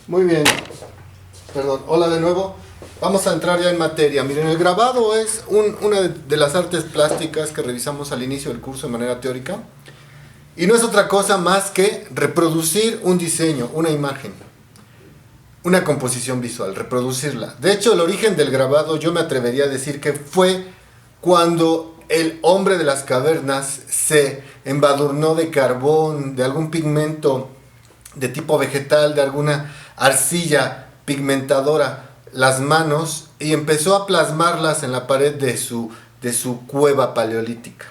Muy bien, perdón, hola de nuevo. Vamos a entrar ya en materia. Miren, el grabado es una de las artes plásticas que revisamos al inicio del curso de manera teórica. Y no es otra cosa más que reproducir un diseño, una imagen, una composición visual, reproducirla. De hecho, el origen del grabado yo me atrevería a decir que fue cuando el hombre de las cavernas se embadurnó de carbón, de algún pigmento de tipo vegetal, de alguna arcilla pigmentadora, las manos, y empezó a plasmarlas en la pared de su cueva paleolítica.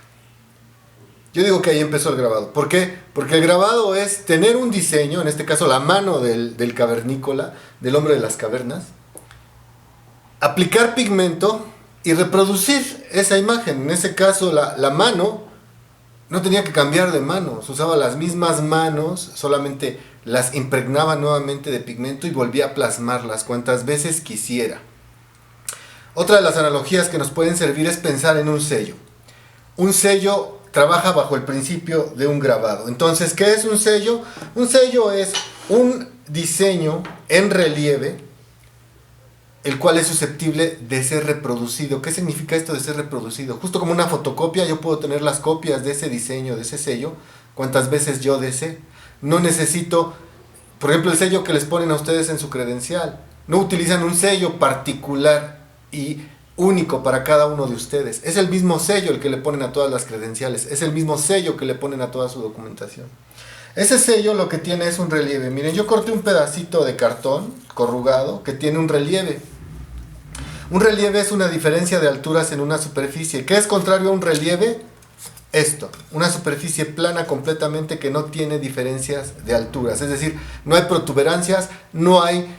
Yo digo que ahí empezó el grabado. ¿Por qué? Porque el grabado es tener un diseño, en este caso la mano del cavernícola, del hombre de las cavernas, aplicar pigmento y reproducir esa imagen. En ese caso la mano no tenía que cambiar de manos, usaba las mismas manos, solamente las impregnaba nuevamente de pigmento y volvía a plasmarlas cuantas veces quisiera. Otra de las analogías que nos pueden servir es pensar en un sello. Un sello trabaja bajo el principio de un grabado. Entonces, ¿qué es un sello? Un sello es un diseño en relieve, el cual es susceptible de ser reproducido. ¿Qué significa esto de ser reproducido? Justo como una fotocopia, yo puedo tener las copias de ese diseño, de ese sello, cuantas veces yo desee. No necesito, por ejemplo, el sello que les ponen a ustedes en su credencial. No utilizan un sello particular y único para cada uno de ustedes. Es el mismo sello el que le ponen a todas las credenciales. Es el mismo sello que le ponen a toda su documentación. Ese sello lo que tiene es un relieve. Miren, yo corté un pedacito de cartón corrugado que tiene un relieve. Un relieve es una diferencia de alturas en una superficie. ¿Qué es contrario a un relieve? Esto, una superficie plana completamente que no tiene diferencias de alturas. Es decir, no hay protuberancias, no hay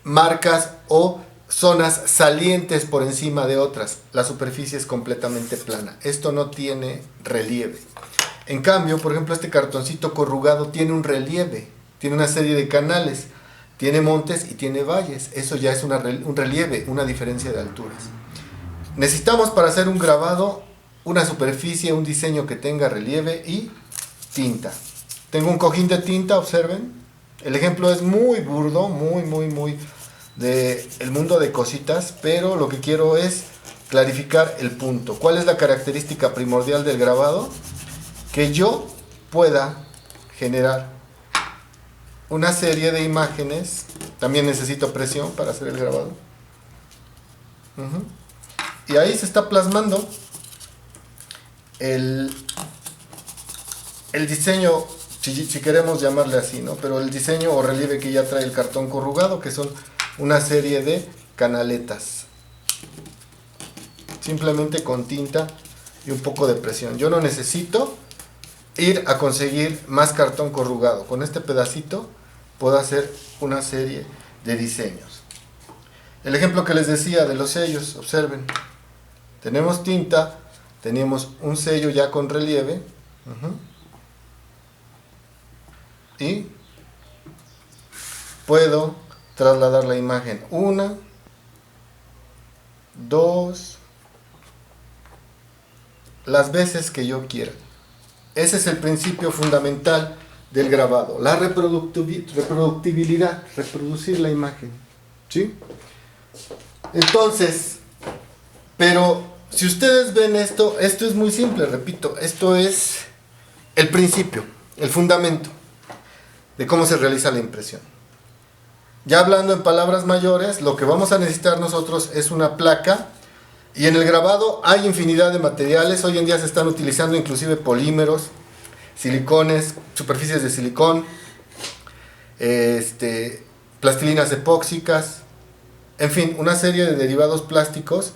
marcas o zonas salientes por encima de otras. La superficie es completamente plana. Esto no tiene relieve. En cambio, por ejemplo, este cartoncito corrugado tiene un relieve, tiene una serie de canales, tiene montes y tiene valles. Eso ya es un relieve, una diferencia de alturas. Necesitamos para hacer un grabado una superficie, un diseño que tenga relieve y tinta. Tengo un cojín de tinta, observen. El ejemplo es muy burdo, muy de el mundo de cositas, pero lo que quiero es clarificar el punto. ¿Cuál es la característica primordial del grabado? Que yo pueda generar una serie de imágenes. También necesito presión para hacer el grabado. Y ahí se está plasmando el diseño, si queremos llamarle así, ¿no? Pero el diseño o relieve que ya trae el cartón corrugado, que son una serie de canaletas. Simplemente con tinta y un poco de presión. Yo no necesito ir a conseguir más cartón corrugado. Con este pedacito puedo hacer una serie de diseños. El ejemplo que les decía de los sellos, observen. Tenemos tinta, tenemos un sello ya con relieve. Y puedo trasladar la imagen 1, 2, las veces que yo quiera. Ese es el principio fundamental del grabado, la reproductibilidad, reproducir la imagen, ¿sí? Entonces, pero si ustedes ven esto es muy simple, repito, esto es el principio, el fundamento de cómo se realiza la impresión. Ya hablando en palabras mayores, lo que vamos a necesitar nosotros es una placa. Y en el grabado hay infinidad de materiales. Hoy en día se están utilizando inclusive polímeros, silicones, superficies de silicón, plastilinas epóxicas, en fin, una serie de derivados plásticos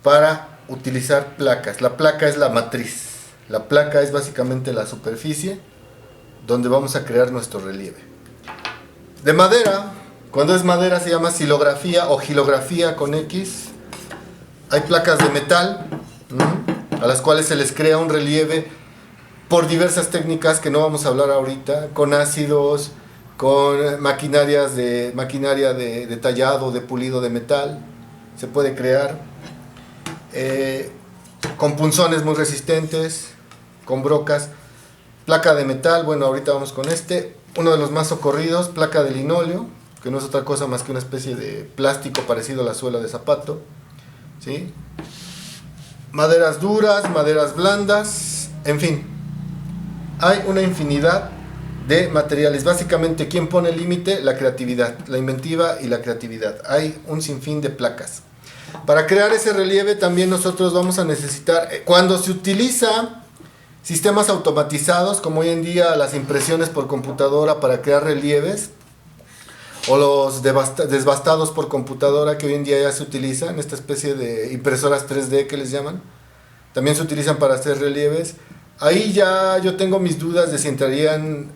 para utilizar placas. La placa es la matriz. La placa es básicamente la superficie donde vamos a crear nuestro relieve. De madera, cuando es madera se llama silografía o gilografía con X. Hay placas de metal a las cuales se les crea un relieve por diversas técnicas que no vamos a hablar ahorita, con ácidos, con maquinaria de tallado, de pulido de metal, se puede crear, con punzones muy resistentes, con brocas, placa de metal, bueno, ahorita vamos con uno de los más socorridos, placa de linóleo, que no es otra cosa más que una especie de plástico parecido a la suela de zapato, ¿sí? Maderas duras, maderas blandas, en fin, hay una infinidad de materiales. Básicamente, ¿quién pone el límite? La creatividad, la inventiva y la creatividad. Hay un sinfín de placas. Para crear ese relieve también nosotros vamos a necesitar, cuando se utiliza sistemas automatizados, como hoy en día las impresiones por computadora para crear relieves, o los desbastados por computadora que hoy en día ya se utilizan, esta especie de impresoras 3D que les llaman, también se utilizan para hacer relieves. Ahí ya yo tengo mis dudas de si entrarían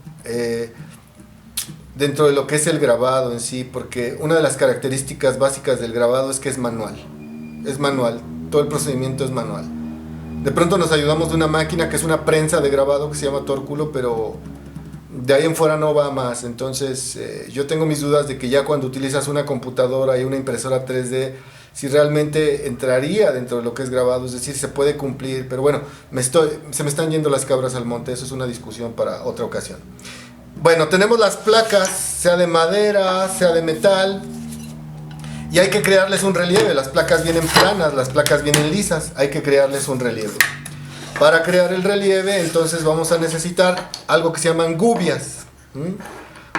dentro de lo que es el grabado en sí, porque una de las características básicas del grabado es que es manual, todo el procedimiento es manual. De pronto nos ayudamos de una máquina que es una prensa de grabado que se llama Tórculo, pero de ahí en fuera no va más. Entonces yo tengo mis dudas de que ya cuando utilizas una computadora y una impresora 3D, si realmente entraría dentro de lo que es grabado, es decir, se puede cumplir, pero bueno, se me están yendo las cabras al monte, eso es una discusión para otra ocasión. Bueno, tenemos las placas, sea de madera, sea de metal, y hay que crearles un relieve. Las placas vienen planas, las placas vienen lisas, hay que crearles un relieve. Para crear el relieve, entonces vamos a necesitar algo que se llaman gubias.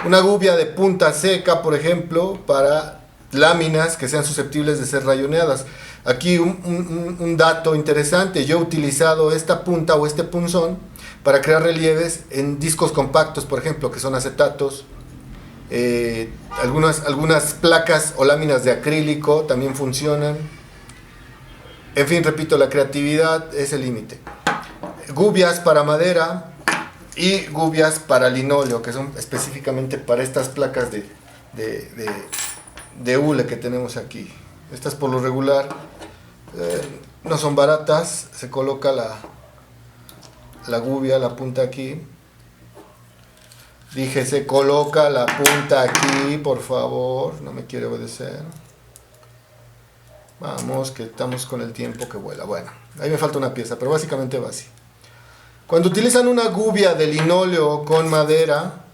Una gubia de punta seca, por ejemplo, para láminas que sean susceptibles de ser rayoneadas. Aquí un dato interesante: yo he utilizado esta punta o este punzón para crear relieves en discos compactos, por ejemplo, que son acetatos. Algunas placas o láminas de acrílico también funcionan. En fin, repito, la creatividad es el límite. Gubias para madera y gubias para linóleo, que son específicamente para estas placas de hule que tenemos aquí. Estas por lo regular no son baratas. Se coloca la gubia, la punta aquí. Dije, se coloca la punta aquí, por favor, no me quiere obedecer. Vamos, que estamos con el tiempo que vuela. Bueno, ahí me falta una pieza, pero básicamente va así. Cuando utilizan una gubia de linóleo con madera,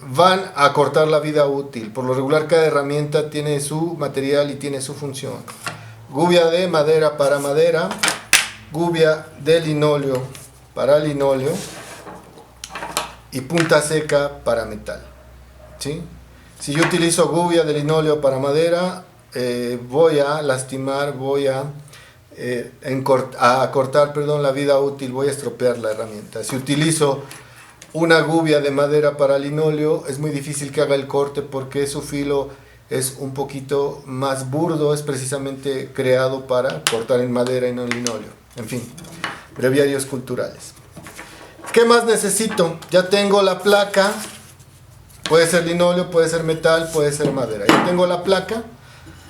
van a cortar la vida útil. Por lo regular, cada herramienta tiene su material y tiene su función. Gubia de madera para madera, gubia de linóleo para linóleo y punta seca para metal, ¿sí? Si yo utilizo gubia de linóleo para madera, voy a lastimar, voy a cortar la vida útil, voy a estropear la herramienta. Si utilizo una gubia de madera para linóleo, es muy difícil que haga el corte porque su filo es un poquito más burdo, es precisamente creado para cortar en madera y no en linóleo. En fin, breviarios culturales. ¿Qué más necesito? Ya tengo la placa, puede ser linóleo, puede ser metal, puede ser madera. Ya tengo la placa,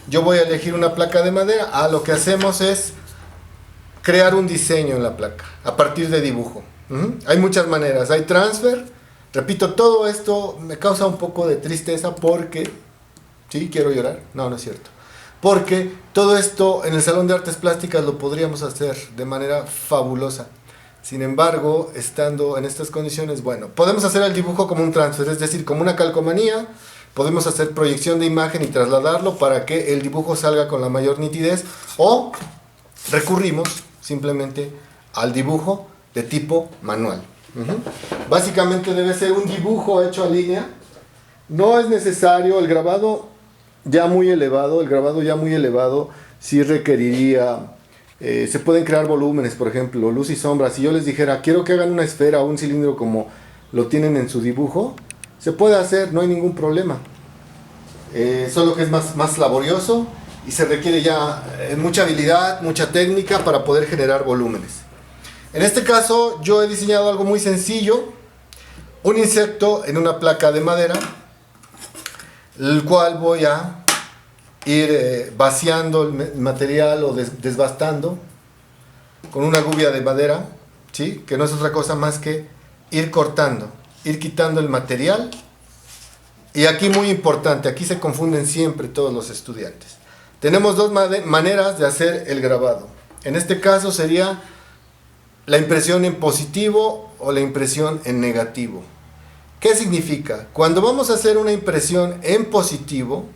yo voy a elegir una placa de madera. Lo que hacemos es crear un diseño en la placa a partir de dibujo. Hay muchas maneras, hay transfer. Repito, todo esto me causa un poco de tristeza porque, ¿sí? Quiero llorar, no es cierto. Porque todo esto en el Salón de Artes Plásticas lo podríamos hacer de manera fabulosa. Sin embargo, estando en estas condiciones, bueno, podemos hacer el dibujo como un transfer, es decir, como una calcomanía. Podemos hacer proyección de imagen y trasladarlo para que el dibujo salga con la mayor nitidez, o recurrimos simplemente al dibujo de tipo manual. Básicamente debe ser un dibujo hecho a línea. No es necesario el grabado ya muy elevado. El grabado ya muy elevado sí requeriría... se pueden crear volúmenes, por ejemplo, luz y sombra. Si yo les dijera, quiero que hagan una esfera o un cilindro como lo tienen en su dibujo, se puede hacer, no hay ningún problema. Solo que es más laborioso y se requiere ya mucha habilidad, mucha técnica para poder generar volúmenes. En este caso, yo he diseñado algo muy sencillo: un insecto en una placa de madera, el cual voy a ir vaciando el material o desbastando con una gubia de madera, ¿sí? Que no es otra cosa más que ir cortando, ir quitando el material. Y aquí muy importante, aquí se confunden siempre todos los estudiantes. Tenemos dos maneras de hacer el grabado. En este caso sería la impresión en positivo o la impresión en negativo. ¿Qué significa? Cuando vamos a hacer una impresión en positivo,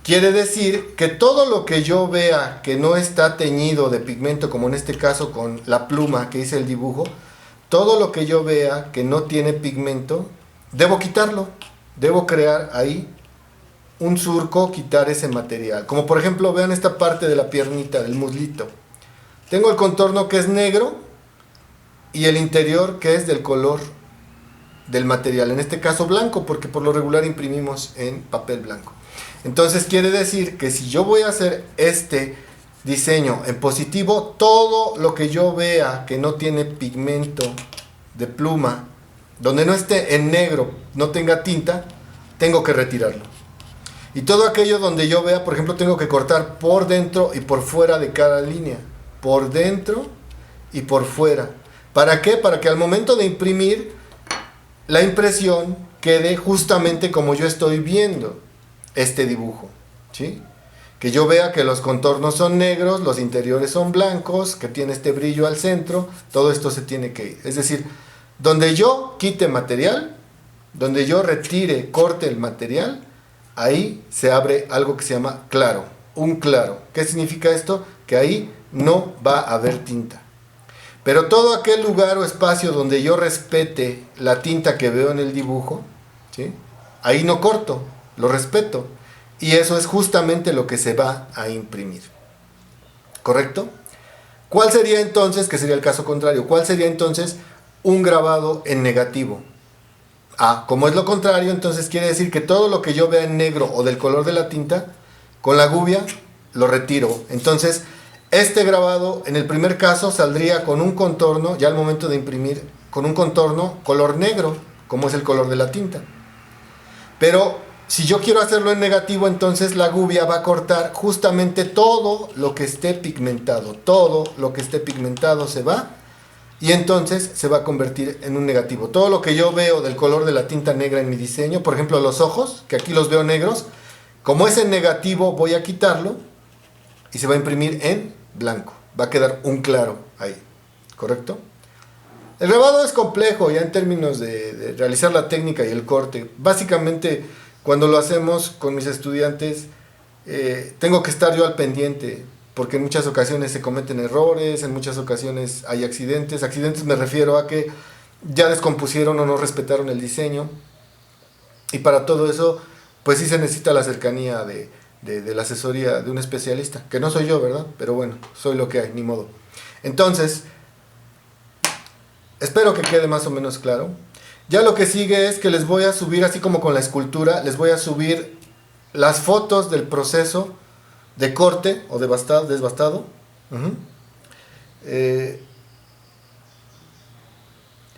quiere decir que todo lo que yo vea que no está teñido de pigmento, como en este caso con la pluma que hice el dibujo, todo lo que yo vea que no tiene pigmento, debo quitarlo. Debo crear ahí un surco, quitar ese material. Como por ejemplo, vean esta parte de la piernita, del muslito. Tengo el contorno que es negro y el interior que es del color del material. En este caso blanco, porque por lo regular imprimimos en papel blanco. Entonces quiere decir que si yo voy a hacer este diseño en positivo, todo lo que yo vea que no tiene pigmento de pluma, donde no esté en negro, no tenga tinta, tengo que retirarlo. Y todo aquello donde yo vea, por ejemplo, tengo que cortar por dentro y por fuera de cada línea. Por dentro y por fuera. ¿Para qué? Para que al momento de imprimir, la impresión quede justamente como yo estoy viendo este dibujo, ¿sí? Que yo vea que los contornos son negros, los interiores son blancos, que tiene este brillo al centro, todo esto se tiene que ir. Es decir, donde yo quite material, donde yo retire, corte el material, ahí se abre algo que se llama claro, un claro. ¿Qué significa esto? Que ahí no va a haber tinta. Pero todo aquel lugar o espacio donde yo respete la tinta que veo en el dibujo, ¿sí? Ahí no corto, lo respeto. Y eso es justamente lo que se va a imprimir. ¿Correcto? ¿Cuál sería entonces, que sería el caso contrario, cuál sería entonces un grabado en negativo? Como es lo contrario, entonces quiere decir que todo lo que yo vea en negro o del color de la tinta, con la gubia lo retiro. Entonces, este grabado en el primer caso saldría con un contorno, ya al momento de imprimir, con un contorno color negro, como es el color de la tinta. Pero si yo quiero hacerlo en negativo, entonces la gubia va a cortar justamente todo lo que esté pigmentado. Todo lo que esté pigmentado se va. Y entonces se va a convertir en un negativo. Todo lo que yo veo del color de la tinta negra en mi diseño, por ejemplo los ojos, que aquí los veo negros, como es en negativo voy a quitarlo y se va a imprimir en blanco. Va a quedar un claro ahí, ¿correcto? El grabado es complejo ya en términos de realizar la técnica y el corte. Básicamente cuando lo hacemos con mis estudiantes tengo que estar yo al pendiente, porque en muchas ocasiones se cometen errores, en muchas ocasiones hay accidentes. Accidentes me refiero a que ya descompusieron o no respetaron el diseño. Y para todo eso, pues sí se necesita la cercanía de la asesoría de un especialista, que no soy yo, ¿verdad? Pero bueno, soy lo que hay, ni modo. Entonces, espero que quede más o menos claro. Ya lo que sigue es que les voy a subir, así como con la escultura, les voy a subir las fotos del proceso de corte o desbastado.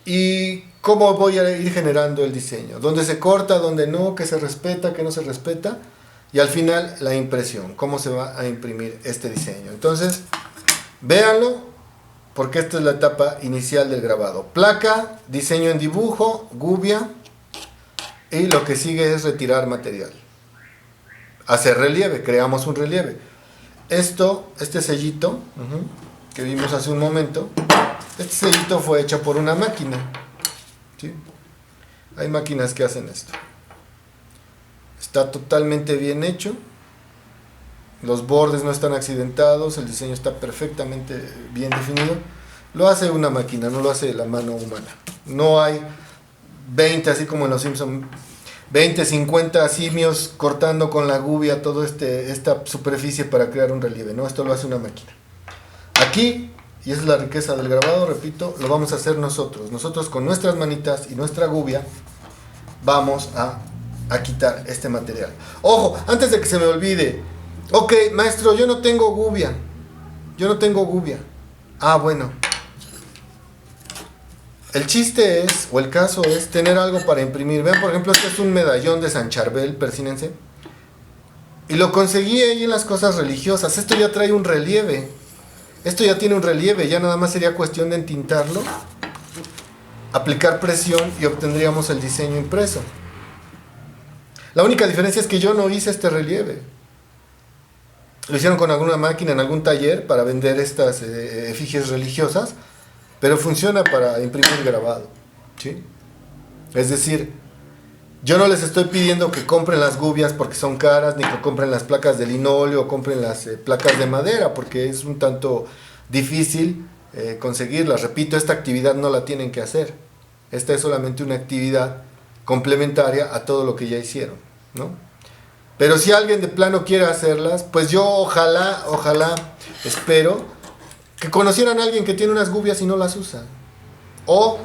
Y cómo voy a ir generando el diseño. Dónde se corta, dónde no, qué se respeta, qué no se respeta. Y al final la impresión, cómo se va a imprimir este diseño. Entonces, véanlo, porque esta es la etapa inicial del grabado. Placa, diseño en dibujo, gubia. Y lo que sigue es retirar material. Hacer relieve, creamos un relieve. Este sellito que vimos hace un momento, este sellito fue hecho por una máquina, ¿sí? Hay máquinas que hacen esto. Está totalmente bien hecho, los bordes no están accidentados, el diseño está perfectamente bien definido. Lo hace una máquina, no lo hace la mano humana. No hay 20, así como en Los Simpsons, 20, 50 simios cortando con la gubia toda esta superficie para crear un relieve. No, esto lo hace una máquina. Aquí, y esa es la riqueza del grabado, repito, lo vamos a hacer nosotros. Nosotros con nuestras manitas y nuestra gubia vamos a quitar este material. Ojo, antes de que se me olvide. Ok, maestro, yo no tengo gubia. Bueno. El chiste es, o el caso es, tener algo para imprimir. Vean, por ejemplo, este es un medallón de San Charbel, persínense. Y lo conseguí ahí en las cosas religiosas. Esto ya trae un relieve. Esto ya tiene un relieve. Ya nada más sería cuestión de entintarlo, aplicar presión y obtendríamos el diseño impreso. La única diferencia es que yo no hice este relieve. Lo hicieron con alguna máquina en algún taller para vender estas efigies religiosas. Pero funciona para imprimir grabado, ¿sí? Es decir, Yo no les estoy pidiendo que compren las gubias porque son caras, ni que compren las placas de linóleo o compren las placas de madera, porque es un tanto difícil conseguirlas. Repito, esta actividad no la tienen que hacer. Esta es solamente una actividad complementaria a todo lo que ya hicieron, ¿no? Pero si alguien de plano quiere hacerlas, pues yo ojalá, espero que conocieran a alguien que tiene unas gubias y no las usa. O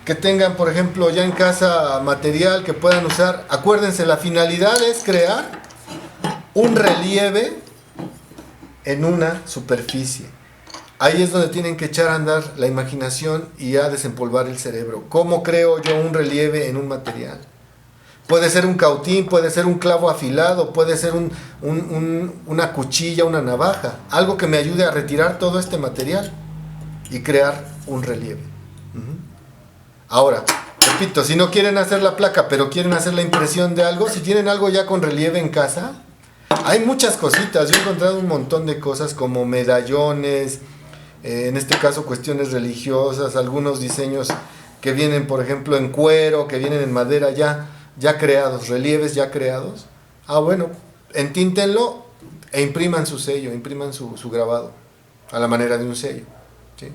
que tengan, por ejemplo, ya en casa material que puedan usar. Acuérdense, la finalidad es crear un relieve en una superficie. Ahí es donde tienen que echar a andar la imaginación y a desempolvar el cerebro. ¿Cómo creo yo un relieve en un material? Puede ser un cautín, puede ser un clavo afilado, puede ser una cuchilla, una navaja. Algo que me ayude a retirar todo este material y crear un relieve. Ahora, repito, si no quieren hacer la placa, pero quieren hacer la impresión de algo, si tienen algo ya con relieve en casa, hay muchas cositas. Yo he encontrado un montón de cosas como medallones, en este caso cuestiones religiosas, algunos diseños que vienen, por ejemplo, en cuero, que vienen en madera ya creados, relieves ya creados. Bueno, entíntenlo e impriman su sello, impriman su grabado, a la manera de un sello, ¿sí?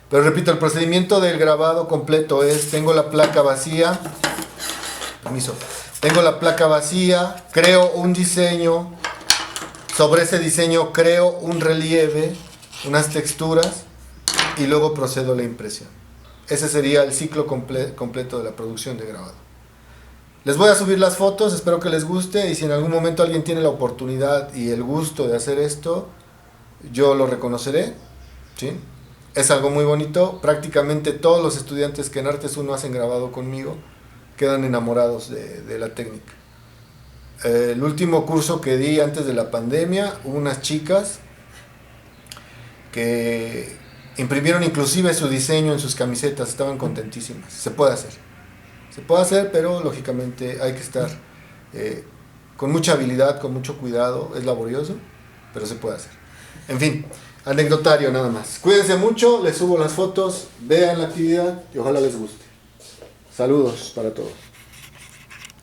Pero repito, el procedimiento del grabado completo es: tengo la placa vacía, tengo la placa vacía, creo un diseño, sobre ese diseño creo un relieve, unas texturas, y luego procedo a la impresión. Ese sería el ciclo completo de la producción de grabado. Les voy a subir las fotos, espero que les guste, y si en algún momento alguien tiene la oportunidad y el gusto de hacer esto, yo lo reconoceré, ¿sí? Es algo muy bonito. Prácticamente todos los estudiantes que en Artes 1 hacen grabado conmigo quedan enamorados de la técnica. El último curso que di antes de la pandemia, hubo unas chicas que imprimieron inclusive su diseño en sus camisetas, estaban contentísimas. Se puede hacer, pero lógicamente hay que estar con mucha habilidad, con mucho cuidado. Es laborioso, pero se puede hacer. En fin, anecdotario nada más. Cuídense mucho, les subo las fotos, vean la actividad y ojalá les guste. Saludos para todos.